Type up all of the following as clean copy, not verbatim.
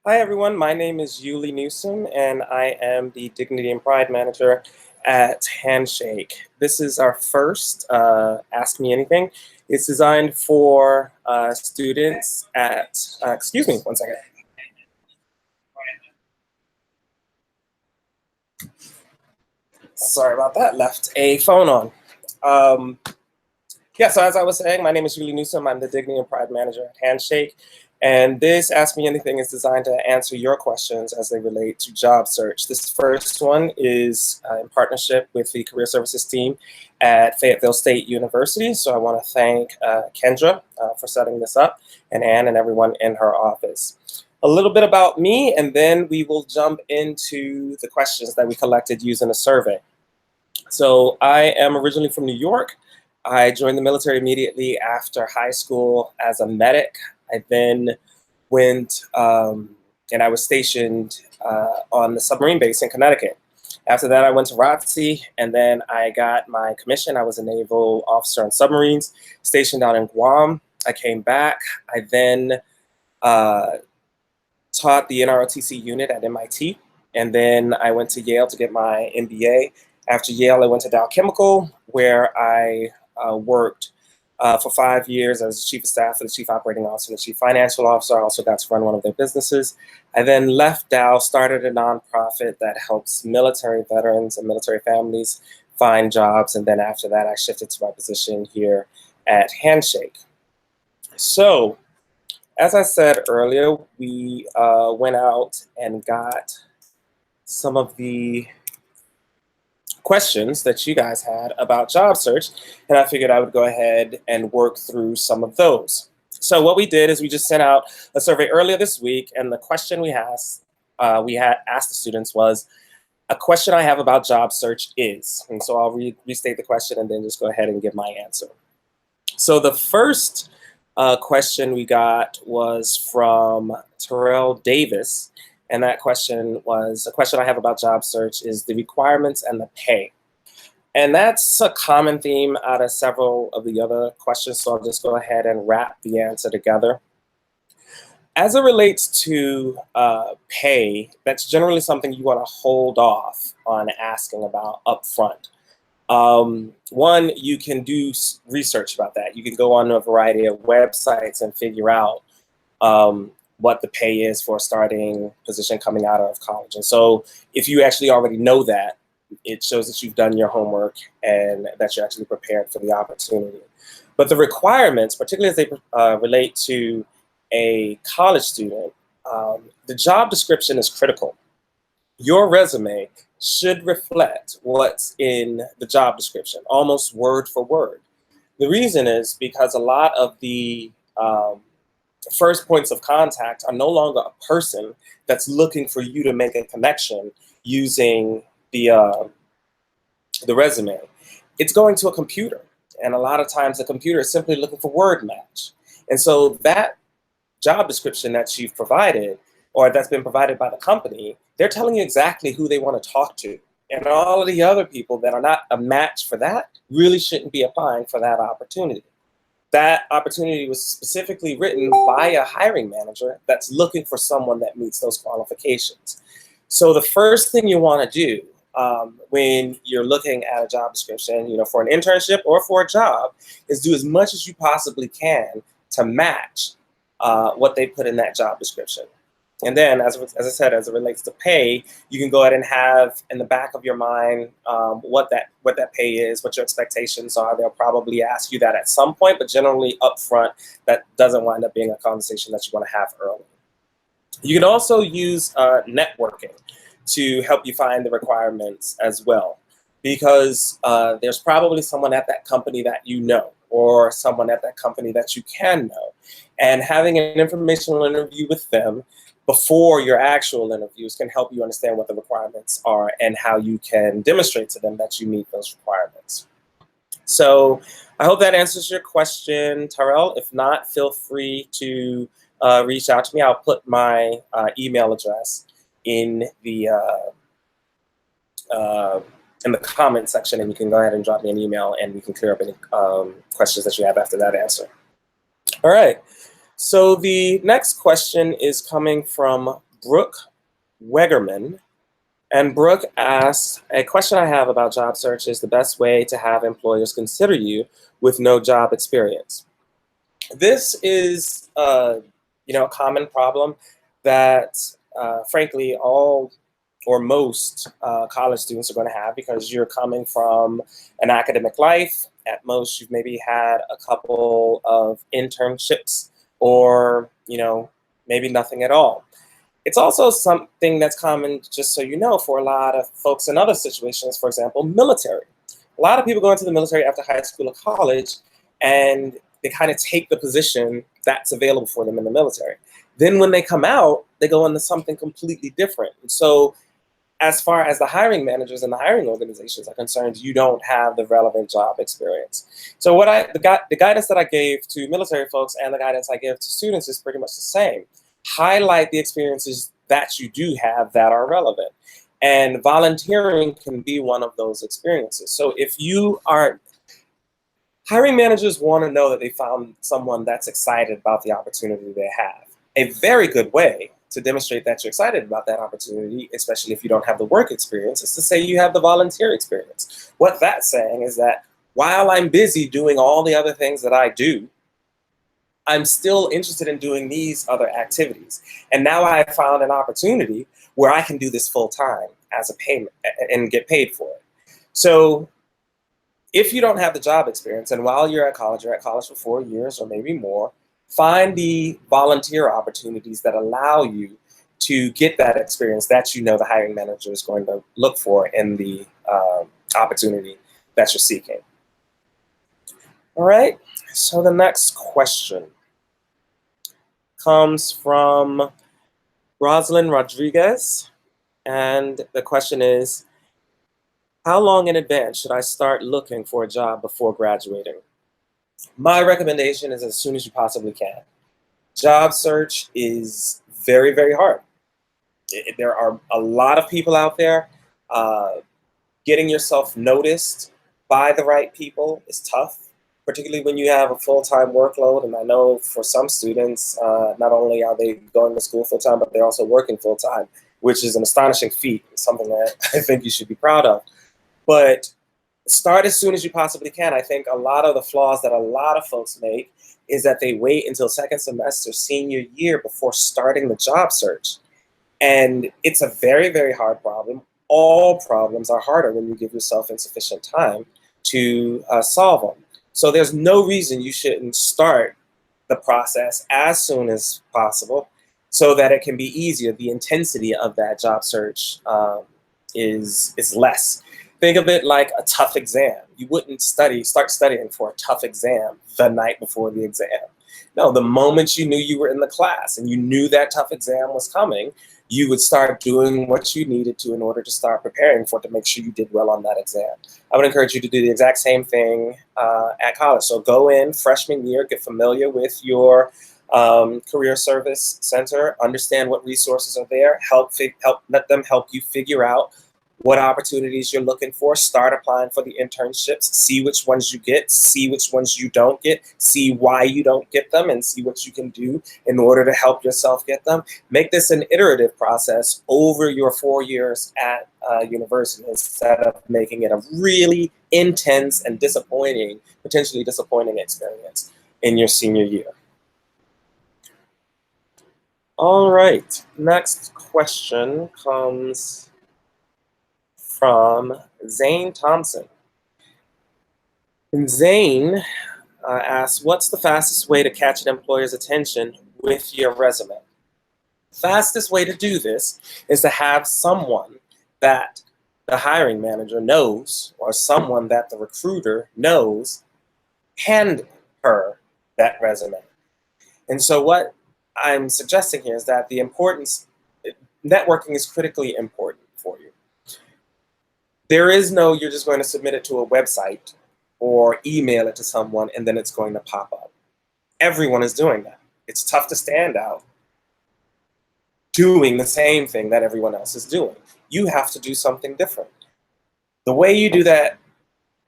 Hi, everyone. My name is Yulee Newsome, and I am the Dignity and Pride Manager at Handshake. This is our first Ask Me Anything. It's designed for students at, excuse me, one second. Sorry about that, left a phone on. Yeah, so as I was saying, my name is Yulee Newsome. I'm the Dignity and Pride Manager at Handshake. And this Ask Me Anything is designed to answer your questions as they relate to job search. This first one is in partnership with the Career Services team at Fayetteville State University. So I want to thank Kendra for setting this up, and Anne and everyone in her office. A little bit about me, and then we will jump into the questions that we collected using a survey. So I am originally from New York. I joined the military immediately after high school as a medic. I then went and I was stationed on the submarine base in Connecticut. After that, I went to ROTC, and then I got my commission. I was a naval officer on submarines, stationed out in Guam. I came back. I then taught the NROTC unit at MIT, and then I went to Yale to get my MBA. After Yale, I went to Dow Chemical, where I worked for 5 years as chief of staff for the chief operating officer and the chief financial officer. I also got to run one of their businesses. I then left Dow, started a nonprofit that helps military veterans and military families find jobs. And then after that, I shifted to my position here at Handshake. So, as I said earlier, we went out and got some of the questions that you guys had about job search, and I figured I would go ahead and work through some of those. So what we did is we just sent out a survey earlier this week, and the question we had asked the students was, a question I have about job search is, and so I'll restate the question and then just go ahead and give my answer. So the first question we got was from Terrell Davis. And that question was, a question I have about job search is the requirements and the pay. And that's a common theme out of several of the other questions, so I'll just go ahead and wrap the answer together. As it relates to pay, that's generally something you want to hold off on asking about up front. One, you can do research about that. You can go on a variety of websites and figure out what the pay is for a starting position coming out of college. And so if you actually already know that, it shows that you've done your homework and that you're actually prepared for the opportunity. But the requirements, particularly as they relate to a college student, the job description is critical. Your resume should reflect what's in the job description, almost word for word. The reason is because a lot of the first points of contact are no longer a person that's looking for you to make a connection using the resume. It's going to a computer, and a lot of times the computer is simply looking for word match. And so that job description that you've provided, or that's been provided by the company, they're telling you exactly who they want to talk to. And all of the other people that are not a match for that really shouldn't be applying for that opportunity. That opportunity was specifically written by a hiring manager that's looking for someone that meets those qualifications. So the first thing you want to do when you're looking at a job description, for an internship or for a job, is do as much as you possibly can to match what they put in that job description. And then, as I said, as it relates to pay, you can go ahead and have in the back of your mind what that pay is, what your expectations are. They'll probably ask you that at some point, but generally up front, that doesn't wind up being a conversation that you want to have early. You can also use networking to help you find the requirements as well, because there's probably someone at that company that you know, or someone at that company that you can know. And having an informational interview with them before your actual interviews can help you understand what the requirements are and how you can demonstrate to them that you meet those requirements. So I hope that answers your question, Terrell. If not, feel free to reach out to me. I'll put my email address in the comment section, and you can go ahead and drop me an email and we can clear up any questions that you have after that answer. All right. So the next question is coming from Brooke Wegerman. And Brooke asks, a question I have about job search is the best way to have employers consider you with no job experience. This is, a common problem that, frankly, all or most college students are going to have because you're coming from an academic life. At most, you've maybe had a couple of internships or, maybe nothing at all. It's also something that's common, just so you know, for a lot of folks in other situations, for example, military. A lot of people go into the military after high school or college, and they kind of take the position that's available for them in the military. Then when they come out, they go into something completely different. And so as far as the hiring managers and the hiring organizations are concerned, you don't have the relevant job experience. So the guidance that I gave to military folks and the guidance I give to students is pretty much the same. Highlight the experiences that you do have that are relevant. And volunteering can be one of those experiences. So if you aren't, hiring managers want to know that they found someone that's excited about the opportunity they have. A very good way to demonstrate that you're excited about that opportunity, especially if you don't have the work experience, is to say you have the volunteer experience. What that's saying is that while I'm busy doing all the other things that I do, I'm still interested in doing these other activities. And now I found an opportunity where I can do this full time as a payment and get paid for it. So if you don't have the job experience, and while you're at college for 4 years or maybe more, find the volunteer opportunities that allow you to get that experience that the hiring manager is going to look for in the opportunity that you're seeking. All right, so the next question comes from Roslyn Rodriguez, and the question is, how long in advance should I start looking for a job before graduating? My recommendation is as soon as you possibly can. Job search is very, very hard. There are a lot of people out there. Getting yourself noticed by the right people is tough, particularly when you have a full-time workload. And I know for some students, not only are they going to school full-time, but they're also working full-time, which is an astonishing feat, something that I think you should be proud of. But start as soon as you possibly can. I think a lot of the flaws that a lot of folks make is that they wait until second semester, senior year before starting the job search. And it's a very, very hard problem. All problems are harder when you give yourself insufficient time to solve them. So there's no reason you shouldn't start the process as soon as possible so that it can be easier. The intensity of that job search is less. Think of it like a tough exam. You wouldn't start studying for a tough exam the night before the exam. No, the moment you knew you were in the class and you knew that tough exam was coming, you would start doing what you needed to in order to start preparing for it to make sure you did well on that exam. I would encourage you to do the exact same thing at college. So go in freshman year, get familiar with your career service center, understand what resources are there, let them help you figure out what opportunities you're looking for, start applying for the internships, see which ones you get, see which ones you don't get, see why you don't get them, and see what you can do in order to help yourself get them. Make this an iterative process over your 4 years at university instead of making it a really intense and potentially disappointing experience in your senior year. All right, next question comes from Zane Thompson. And Zane asks, what's the fastest way to catch an employer's attention with your resume? Fastest way to do this is to have someone that the hiring manager knows or someone that the recruiter knows hand her that resume. And so what I'm suggesting here is that networking is critically important for you. There is no, you're just going to submit it to a website or email it to someone and then it's going to pop up. Everyone is doing that. It's tough to stand out doing the same thing that everyone else is doing. You have to do something different. The way you do that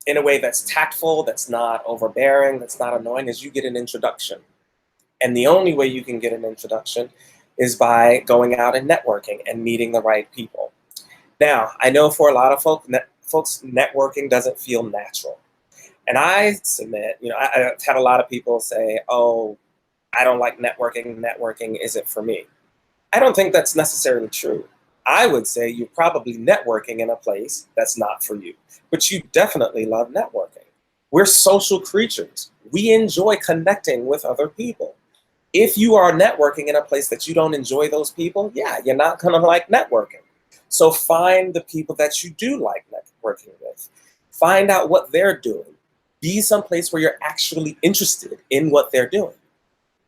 in a way that's tactful, that's not overbearing, that's not annoying, is you get an introduction. And the only way you can get an introduction is by going out and networking and meeting the right people. Now, I know for a lot of folks, networking doesn't feel natural. And I submit, I've had a lot of people say, oh, I don't like networking. Networking isn't for me. I don't think that's necessarily true. I would say you're probably networking in a place that's not for you, but you definitely love networking. We're social creatures. We enjoy connecting with other people. If you are networking in a place that you don't enjoy those people, yeah, you're not going to like networking. So find the people that you do like networking with. Find out what they're doing. Be someplace where you're actually interested in what they're doing.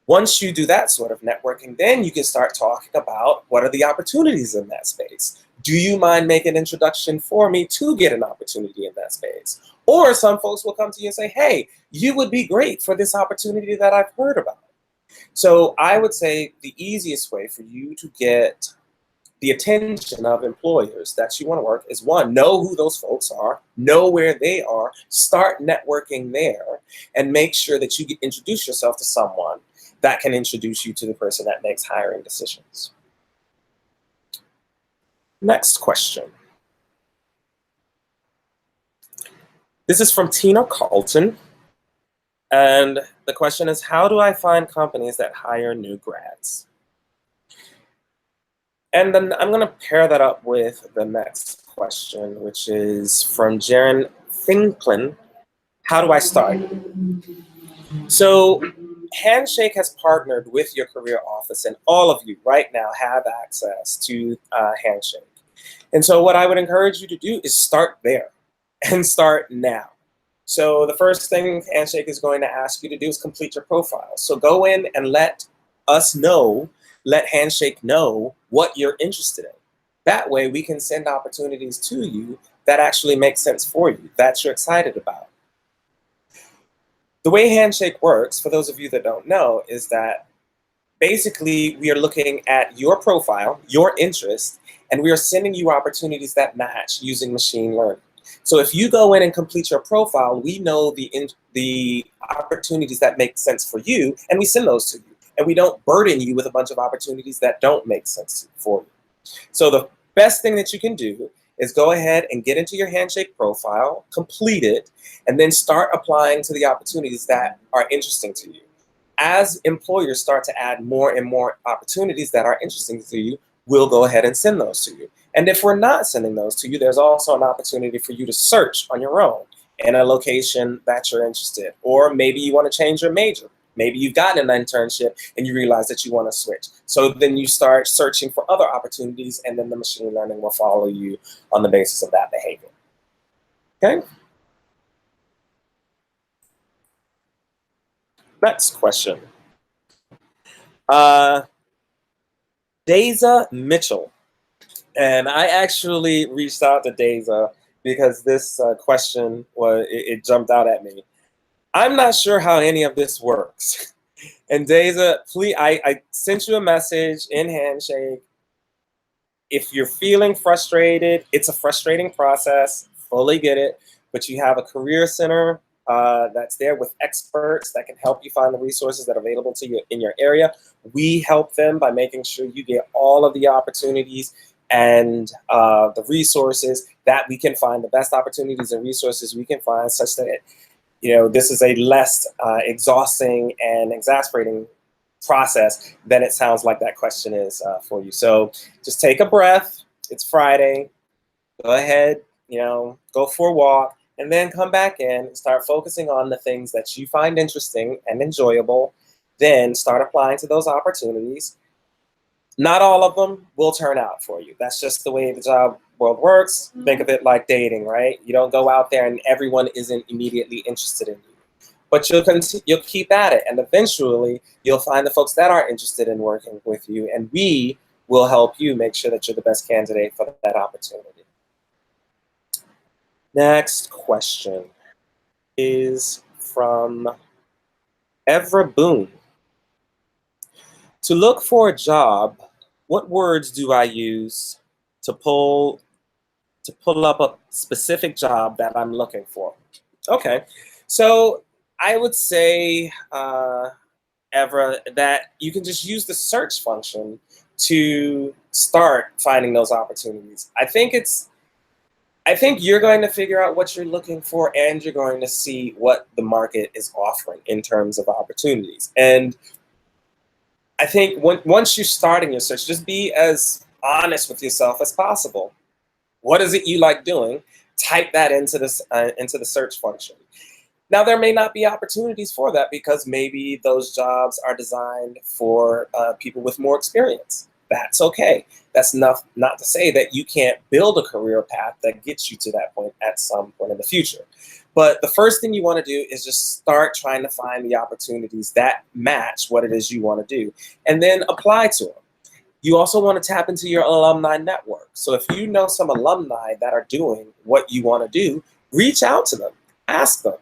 Once you do that sort of networking, then you can start talking about what are the opportunities in that space. Do you mind making an introduction for me to get an opportunity in that space? Or some folks will come to you and say, hey, you would be great for this opportunity that I've heard about. So I would say the easiest way for you to get the attention of employers that you want to work is, one, know who those folks are, know where they are, start networking there, and make sure that you introduce yourself to someone that can introduce you to the person that makes hiring decisions. Next question. This is from Tina Carlton. And the question is, how do I find companies that hire new grads? And then I'm going to pair that up with the next question, which is from Jaren Finklin. How do I start? So Handshake has partnered with your career office, and all of you right now have access to Handshake. And so what I would encourage you to do is start there and start now. So the first thing Handshake is going to ask you to do is complete your profile. So go in and let Handshake know what you're interested in. That way we can send opportunities to you that actually make sense for you, that you're excited about. The way Handshake works, for those of you that don't know, is that basically we are looking at your profile, your interest, and we are sending you opportunities that match using machine learning. So if you go in and complete your profile, we know the opportunities that make sense for you, and we send those to you. And we don't burden you with a bunch of opportunities that don't make sense for you. So the best thing that you can do is go ahead and get into your Handshake profile, complete it, and then start applying to the opportunities that are interesting to you. As employers start to add more and more opportunities that are interesting to you, we'll go ahead and send those to you. And if we're not sending those to you, there's also an opportunity for you to search on your own in a location that you're interested in. Or maybe you want to change your major. Maybe you've gotten an internship and you realize that you want to switch. So then you start searching for other opportunities, and then the machine learning will follow you on the basis of that behavior. Okay? Next question. Daza Mitchell. And I actually reached out to Daza because this question, it jumped out at me. I'm not sure how any of this works. And Daza, please, I sent you a message in Handshake. If you're feeling frustrated, it's a frustrating process, fully get it, but you have a career center that's there with experts that can help you find the resources that are available to you in your area. We help them by making sure you get all of the opportunities and the resources that we can find, the best opportunities and resources we can find, such that this is a less exhausting and exasperating process than it sounds like that question is for you. So just take a breath. It's Friday. Go ahead, go for a walk, and then come back in and start focusing on the things that you find interesting and enjoyable. Then start applying to those opportunities. Not all of them will turn out for you. That's just the way the job world works. Think of it like dating, right? You don't go out there and everyone isn't immediately interested in you. But you'll keep at it, and eventually you'll find the folks that are interested in working with you, and we will help you make sure that you're the best candidate for that opportunity. Next question is from Evra Boone. To look for a job, what words do I use to pull up a specific job that I'm looking for? Okay, so I would say ever that you can just use the search function to start finding those opportunities. I think you're going to figure out what you're looking for, and you're going to see what the market is offering in terms of opportunities. And I think once you start in your search, just be as honest with yourself as possible. What is it you like doing? Type that into the search function. Now, there may not be opportunities for that because maybe those jobs are designed for people with more experience. That's okay. That's not to say that you can't build a career path that gets you to that point at some point in the future. But the first thing you want to do is just start trying to find the opportunities that match what it is you want to do, and then apply to them. You also want to tap into your alumni network. So if you know some alumni that are doing what you want to do, reach out to them, ask them.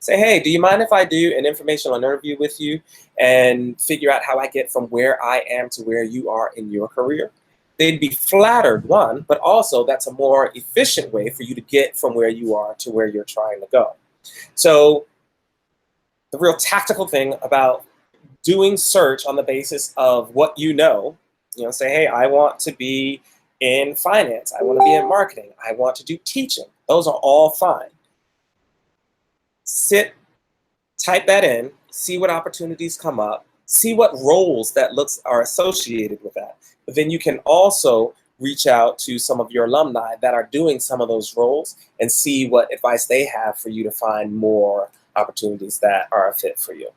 Say, hey, do you mind if I do an informational interview with you and figure out how I get from where I am to where you are in your career? They'd be flattered, one, but also that's a more efficient way for you to get from where you are to where you're trying to go. So the real tactical thing about doing search on the basis of what you know, say, hey, I want to be in finance. I want to be in marketing. I want to do teaching. Those are all fine. Sit, type that in, see what opportunities come up, see what roles that are associated with that. But then you can also reach out to some of your alumni that are doing some of those roles and see what advice they have for you to find more opportunities that are a fit for you.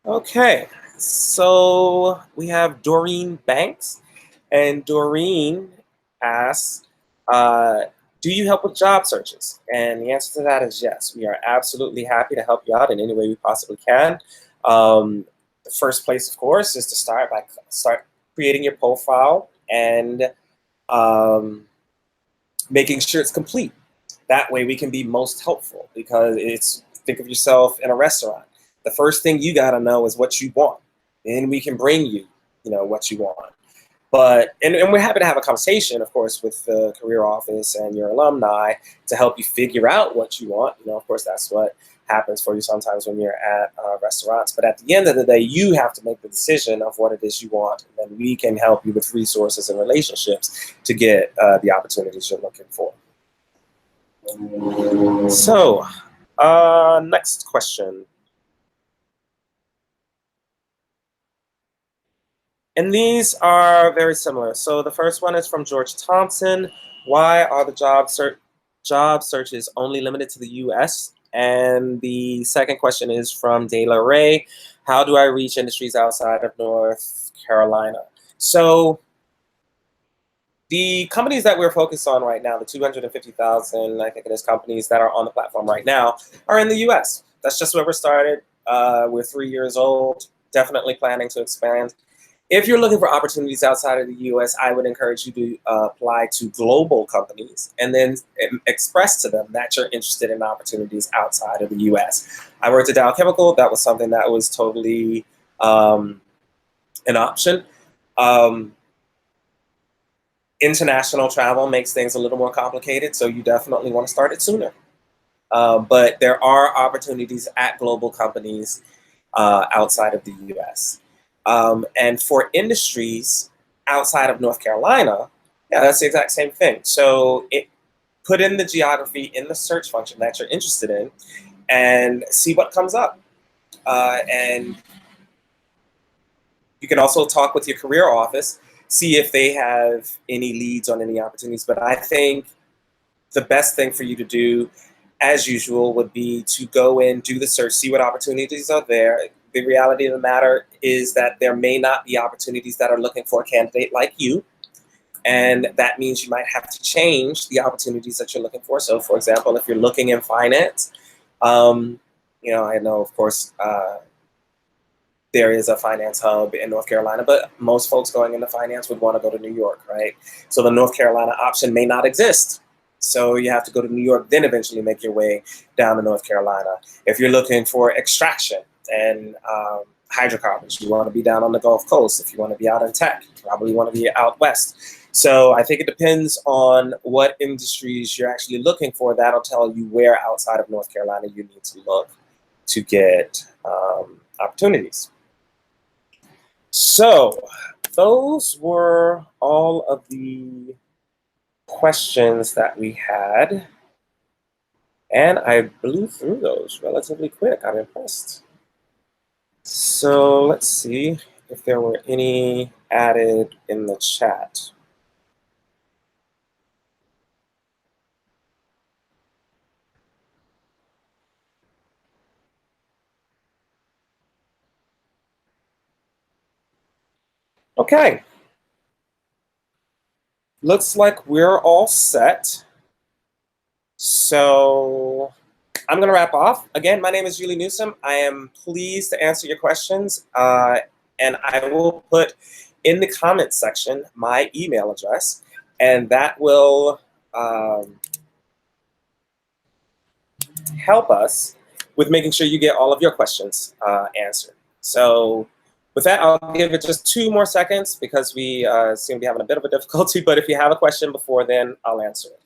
Okay, so we have Doreen Banks, and Doreen asks, do you help with job searches? And the answer to that is yes. We are absolutely happy to help you out in any way we possibly can. The first place, of course, is to start creating your profile and making sure it's complete. That way we can be most helpful, because think of yourself in a restaurant. The first thing you got to know is what you want. Then we can bring you, what you want. But, and we're happy to have a conversation, of course, with the career office and your alumni to help you figure out what you want. Of course, that's what happens for you sometimes when you're at restaurants. But at the end of the day, you have to make the decision of what it is you want. And then we can help you with resources and relationships to get the opportunities you're looking for. So, next question. And these are very similar. So the first one is from George Thompson. Why are the job searches only limited to the US? And the second question is from De La Ray. How do I reach industries outside of North Carolina? So the companies that we're focused on right now, the 250,000, I think it is, companies that are on the platform right now, are in the US. That's just where we're started. We're 3 years old, definitely planning to expand. If you're looking for opportunities outside of the US, I would encourage you to apply to global companies and then express to them that you're interested in opportunities outside of the US. I worked at Dow Chemical. That was something that was totally an option. International travel makes things a little more complicated, so you definitely want to start it sooner. But there are opportunities at global companies outside of the US. And for industries outside of North Carolina, yeah, that's the exact same thing. So put in the geography in the search function that you're interested in and see what comes up. And you can also talk with your career office, see if they have any leads on any opportunities. But I think the best thing for you to do, as usual, would be to go in, do the search, see what opportunities are there. The reality of the matter is that there may not be opportunities that are looking for a candidate like you. And that means you might have to change the opportunities that you're looking for. So, for example, if you're looking in finance, I know, of course, there is a finance hub in North Carolina, but most folks going into finance would want to go to New York, right? So the North Carolina option may not exist. So you have to go to New York, then eventually make your way down to North Carolina. If you're looking for extraction and hydrocarbons, you want to be down on the Gulf Coast. If you want to be out in tech, you probably want to be out west. So I think it depends on what industries you're actually looking for. That'll tell you where outside of North Carolina you need to look. to get opportunities. So those were all of the questions that we had. And I blew through those relatively quick. I'm impressed. So let's see if there were any added in the chat. Okay. Looks like we're all set. So I'm going to wrap off. Again, my name is Yulee Newsome. I am pleased to answer your questions. And I will put in the comments section my email address. And that will help us with making sure you get all of your questions answered. So with that, I'll give it just 2 more seconds because we seem to be having a bit of a difficulty. But if you have a question before then, I'll answer it.